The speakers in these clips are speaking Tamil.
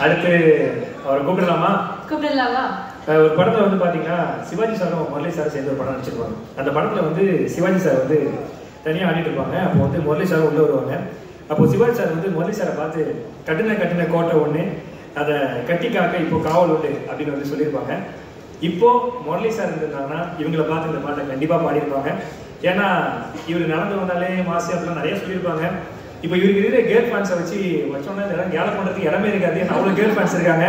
அடுத்து அவரை கூப்பிடலாமா? கூப்பிடலாமா? ஒரு படத்தில் வந்து பார்த்தீங்கன்னா சிவாஜி சாரும் முரளி சாரும் சேர்ந்து ஒரு படம் நடிச்சிருப்பாங்க. அந்த படத்தில் வந்து சிவாஜி சார் வந்து தனியாக ஆடிட்டு இருப்பாங்க. அப்போ வந்து முரளி சாரும் உள்ளே வருவாங்க. அப்போ சிவாஜி சார் வந்து முரளி சாரை பார்த்து கட்டின கோட்டை ஒன்று, அதை கட்டி காக்க இப்போ காவல் உண்டு அப்படின்னு வந்து சொல்லியிருப்பாங்க. இப்போ முரளி சார் இருந்தாங்கன்னா இவங்களை பார்த்து இந்த பாட்டை கண்டிப்பாக பாடியிருப்பாங்க. ஏன்னா இவர் நடந்து வந்தாலே மாசு அப்படிலாம் நிறைய சொல்லியிருப்பாங்க. இப்போ இவருக்கு இருக்கிற கேர்ள் ஃபேன்ஸை வச்சோன்னா இதெல்லாம் கேல பண்ணுறதுக்கு இடமே இருக்காது. அவ்வளோ கேர்ள் ஃபேன்ஸ் இருக்காங்க.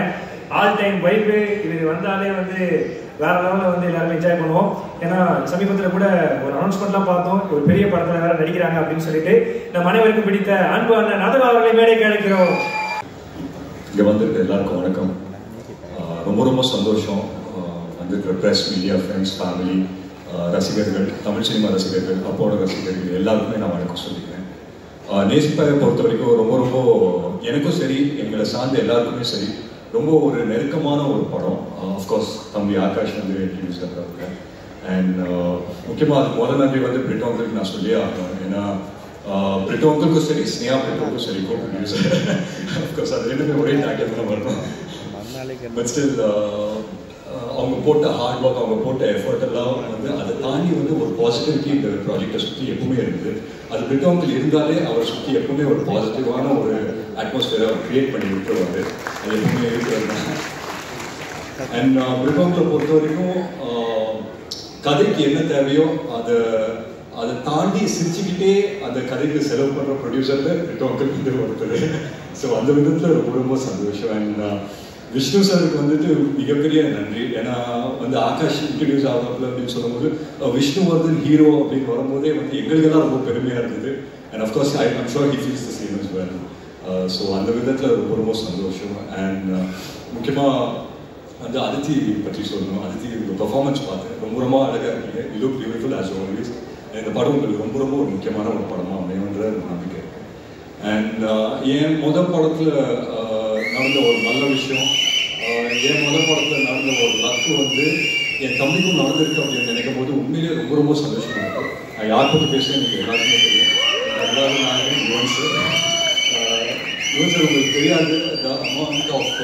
ஆல் டைம் வைப்பு. இவர் வந்தாலே வந்து வேற லெவலில் வந்து எல்லாருமே என்ஜாய் பண்ணுவோம். ஏன்னா சமீபத்தில் கூட ஒரு அனௌன்ஸ்மெண்ட்லாம் பார்த்தோம், ஒரு பெரிய படத்தில் வேற நடிக்கிறாங்க அப்படின்னு சொல்லிட்டு. நம்ம அனைவருக்கும் பிடித்த அன்பு அண்ணன் அதவா அவர்களை மேடைக்கு அழைக்கிறோம். இங்கே வந்திருக்க எல்லாருக்கும் வணக்கம். ரொம்ப ரொம்ப சந்தோஷம். வந்திருக்கிற ப்ரெஸ், மீடியா, ஃப்ரெண்ட்ஸ், ஃபேமிலி, ரசிகர்கள், தமிழ் சினிமா ரசிகர்கள், அப்போட ரசிகர்கள் எல்லாருக்குமே நான் வணக்கம் சொல்லிக்கிறேன். நேசிப்பாயை பொறுத்த வரைக்கும் ரொம்ப ரொம்ப எனக்கும் சரி, எங்களை சார்ந்த எல்லாருக்குமே சரி, ரொம்ப ஒரு நெருக்கமான ஒரு படம். அஃப்கோர்ஸ் தம்பி ஆகாஷ் வந்து இன்ட்ரடியூஸ் பண்ணுறாங்க. அண்ட் முக்கியமாக அது முதல் நன்றி வந்து பிரிட்டோங்களுக்கு நான் சொல்லியே ஆகணும். ஏன்னா பிரிட்டோங்களுக்கும் சரி, ஸ்னேஹா பிரிட்டோங்களுக்கும் சரி, ப்ரொடியூசர் அஃப்கோர்ஸ் அது ரெண்டுமே ஒரே டாக்கெட் தான் வரணும். பட் ஸ்டில் அவங்க போட்ட ஹார்ட் ஒர்க், அவங்க போட்ட எஃபர்ட் எல்லாம் வந்து அதை தாண்டி வந்து ஒரு பாசிட்டிவிட்டி இந்த ப்ராஜெக்டை சுற்றி எப்பவுமே இருக்குது. அது பிரிட்டோங்கில் இருந்தாலே அவரை சுற்றி எப்பவுமே ஒரு பாசிட்டிவான ஒரு அட்மாஸ்பியரை அவர் கிரியேட் பண்ணி விட்டுருவாரு. அது எப்பவுமே இருக்கிறது தான். அண்ட் பிரிட்டோங்கில் பொறுத்த வரைக்கும் கதைக்கு என்ன தேவையோ அதை தாண்டி சிரிச்சுக்கிட்டே அந்த கதைக்கு செலவு பண்ணுற ப்ரொடியூசரில் பிரிட்டோங்கில் வந்து ஒருத்தர். ஸோ அந்த விதத்தில் ரொம்ப ரொம்ப சந்தோஷம். அண்ட் விஷ்ணு சாருக்கு வந்துட்டு மிகப்பெரிய நன்றி. ஏன்னா வந்து ஆகாஷ் இன்ட்ரடியூஸ் ஆகல அப்படின்னு சொல்லும்போது விஷ்ணுவர்தன் ஹீரோ அப்படின்னு வரும்போதே வந்து எங்களுக்கெல்லாம் ரொம்ப பெருமையாக இருந்தது. And of course I'm sure he feels the same as well. So அந்த விதத்தில் ரொம்ப ரொம்ப சந்தோஷம். அண்ட் முக்கியமாக வந்து அதித்தி பற்றி சொல்லணும். அதித்தி பெர்ஃபார்மன்ஸ் பார்த்தேன், ரொம்ப ரொம்ப அழகாக இருக்கீங்க. You look beautiful as always. இந்த படம் உங்களுக்கு ரொம்ப ரொம்ப ஒரு முக்கியமான ஒரு படமாக அமையுன்ற நம்பிக்கை இருக்கு. அண்ட் என் முதல் படத்தில் நடந்த ஒரு நல்ல விஷயம், என் முதல் படத்தில் நடந்த ஒரு லக்கு வந்து என் தம்பிக்கும் நடந்திருக்கு அப்படின்னு நினைக்கும் போது உண்மையிலே ரொம்ப ரொம்ப சந்தோஷமாக இருக்கும். நான் யார் பற்றி பேசுகிறேன் எனக்கு எல்லாருக்குமே தெரியும். எல்லாரும் நான் யுவன் சார். யுவன் சார் உங்களுக்கு தெரியாது the amount of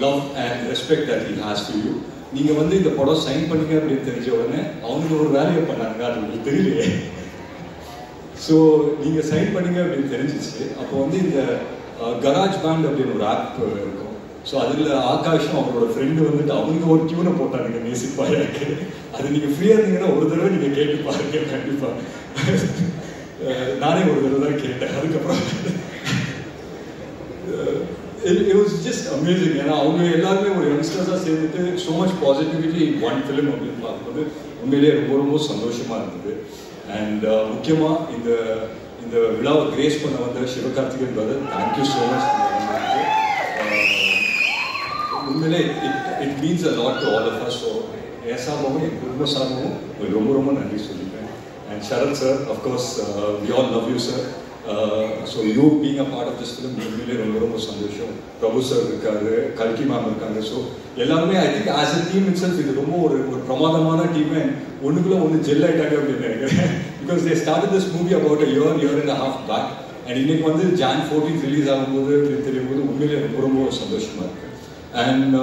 love and respect that he has to you. நீங்கள் வந்து இந்த படம் சைன் பண்ணிங்க அப்படின்னு தெரிஞ்ச உடனே அவனுக்கு ஒரு வேலையை பண்ணாங்க, அது உங்களுக்கு தெரியலையே. ஸோ நீங்கள் சைன் பண்ணிங்க அப்படின்னு தெரிஞ்சிச்சு. அப்போ வந்து இந்த கராஜ் பேண்ட் அப்படின்னு ஒரு ஆப் இருக்கும். ஸோ அதில் ஆகாஷும் அவரோட ஃப்ரெண்டு வந்துட்டு அவங்க ஒரு டியூனை போட்டாங்க நேசிப்பாயாக்கு. அது நீங்கள் ஃப்ரீயாக இருந்தீங்கன்னா ஒரு தடவை நீங்கள் கேட்டு பாருங்க கண்டிப்பாக. நானே ஒரு தடவை தான் கேட்டேன். அதுக்கப்புறம் it was just amazing. ஏன்னா அவங்க எல்லாருமே ஒரு யங்ஸ்டர்ஸாக சேர்ந்துட்டு so much positivity in one film அப்படின்னு பார்க்கும்போது உண்மையிலேயே ரொம்ப ரொம்ப சந்தோஷமாக இருந்தது. அண்ட் முக்கியமாக இந்த விழாவை கிரேஸ் பண்ண வந்த Sivakarthikeyan brother, thank you so much. உண்மையிலே it means a lot to all of us. So என் சார்பாகவும் என் குடும்ப சார்பாகவும் ரொம்ப ரொம்ப நன்றி சொல்லிப்பேன். And Sarath sir, of course we all love you sir. So you being a part of this film உண்மையிலே ரொம்ப ரொம்ப சந்தோஷம். பிரபு சார் இருக்காரு, கல்கி மேம் இருக்காங்க. ஸோ எல்லாருமே I think as a team it self இது ரொம்ப ஒரு பிரமாதமான டீம். ஒன்றுக்குள்ள ஒன்று ஜெல் ஆகிட்டாங்க அப்படின்னு நினைக்கிறேன். Because they started this movie about year and half back. அண்ட் இன்னைக்கு வந்து Jan 14 ரிலீஸ் ஆகும்போது அப்படின்னு தெரியும் போது உண்மையிலே ரொம்ப ரொம்ப சந்தோஷமாக இருக்குது. அண்ட்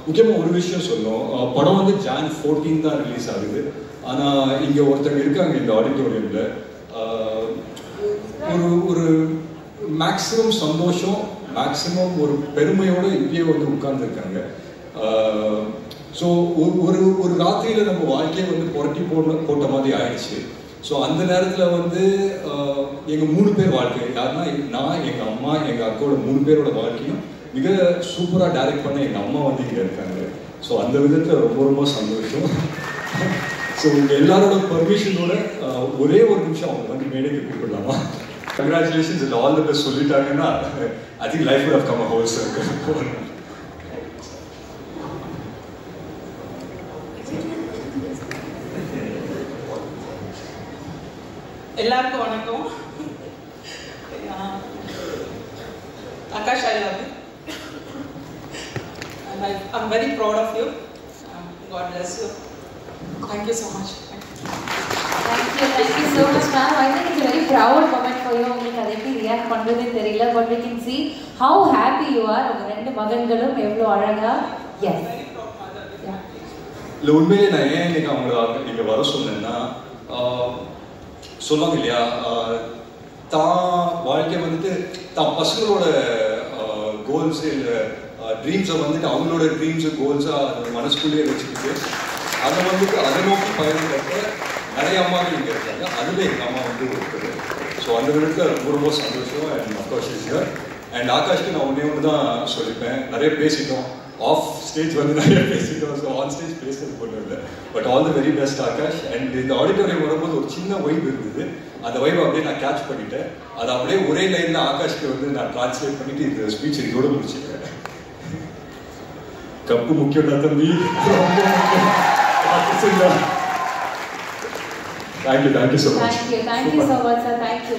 முக்கியமாக ஒரு விஷயம் சொல்லணும், படம் வந்து Jan 14 தான் ரிலீஸ் ஆகுது. ஆனால் இங்கே ஒருத்தங்க இருக்காங்க இந்த ஆடிட்டோரியமில், ஒரு மேக்ஸிமம் சந்தோஷம், மேக்ஸிமம் ஒரு பெருமையோடு இப்பயே வந்து உட்கார்ந்துருக்காங்க. ஸோ ஒரு ராத்திரியில் நம்ம வாழ்க்கையை வந்து புரட்டி போட்ட மாதிரி ஆயிடுச்சு. ஸோ அந்த நேரத்தில் வந்து எங்கள் 3 பேர் வாழ்க்கை, யாருன்னா நான், எங்கள் அம்மா, எங்கள் அக்காவோட 3 பேரோட வாழ்க்கையும் மிக சூப்பராக டைரக்ட் பண்ண எங்கள் அம்மா வந்து இங்கே இருக்காங்க. ஸோ அந்த விதத்தில் ரொம்ப ரொம்ப சந்தோஷம். ஸோ உங்கள் எல்லாரோட பர்மிஷனோட ஒரே ஒரு நிமிஷம் அவங்க வந்து மேடைக்கு கூப்பிடலாமா? கங்க்ராச்சுலேஷன்ஸ் இல்லை ஆல் தி பெஸ்ட் சொல்லிட்டாங்கன்னா I think life would have come a whole circle. எல்லாருக்கும் வணக்கம். Akash, I love you. And I'm very proud of you. God bless you. Thank you so much. Thank you so much, ma'am. I think it's a very proud moment for you. உங்களுக்கு அதை எப்படி ரியாக்ட் பண்ணுறதே தெரியல. But we can see how happy you are. உங்கள் 2 மகன்களும் எவ்வளோ அழகா. எஸ் இல்லை உண்மையிலே நான் ஏன் இன்னைக்கு அவங்கள இங்கே வர சொன்னேன்னா சொல்லுவாங்க இல்லையா, தான் வாழ்க்கை வந்துட்டு தான் பசங்களோட கோல்ஸு இல்லை ட்ரீம்ஸை வந்துட்டு அவங்களோட ட்ரீம்ஸு கோல்ஸாக அது மனசுக்குள்ளேயே வச்சுக்கிட்டு அதை வந்துட்டு அதை நோக்கி பயணம் கட்ட நிறைய அம்மாக்கள் இங்கே இருக்காங்க. அதில் எங்கள் அம்மா வந்து ஒருத்தர். ஸோ அந்த விதத்தில் ரொம்ப ரொம்ப சந்தோஷம். And of course is here. And ஆகாஷ்க்கு நான் ஒன்று தான் சொல்லிப்பேன், நிறைய பேசிட்டோம், ஆஃப் ஸ்டேஜ் வந்து நிறைய பேசிட்டோம். ஸோ ஆன் ஸ்டேஜ் பேசுறது பொண்ணு இல்லை. But all the very best Akash. And இந்த ஆடிட்டோரியம் வரும்போது ஒரு சின்ன வைப் இருந்தது. அந்த வைப் அப்படியே நான் கேட்ச் பண்ணிட்டேன். அதை அப்படியே ஒரே லைனில் ஆகாஷ்க்கு வந்து நான் டிரான்ஸ்லேட் பண்ணிட்டு இந்த ஸ்பீச் இதோட முடிச்சுக்கிறேன். கப்பு முக்கியம்டா தம்பி, thank you so much. Thank you so much sir. Thank you.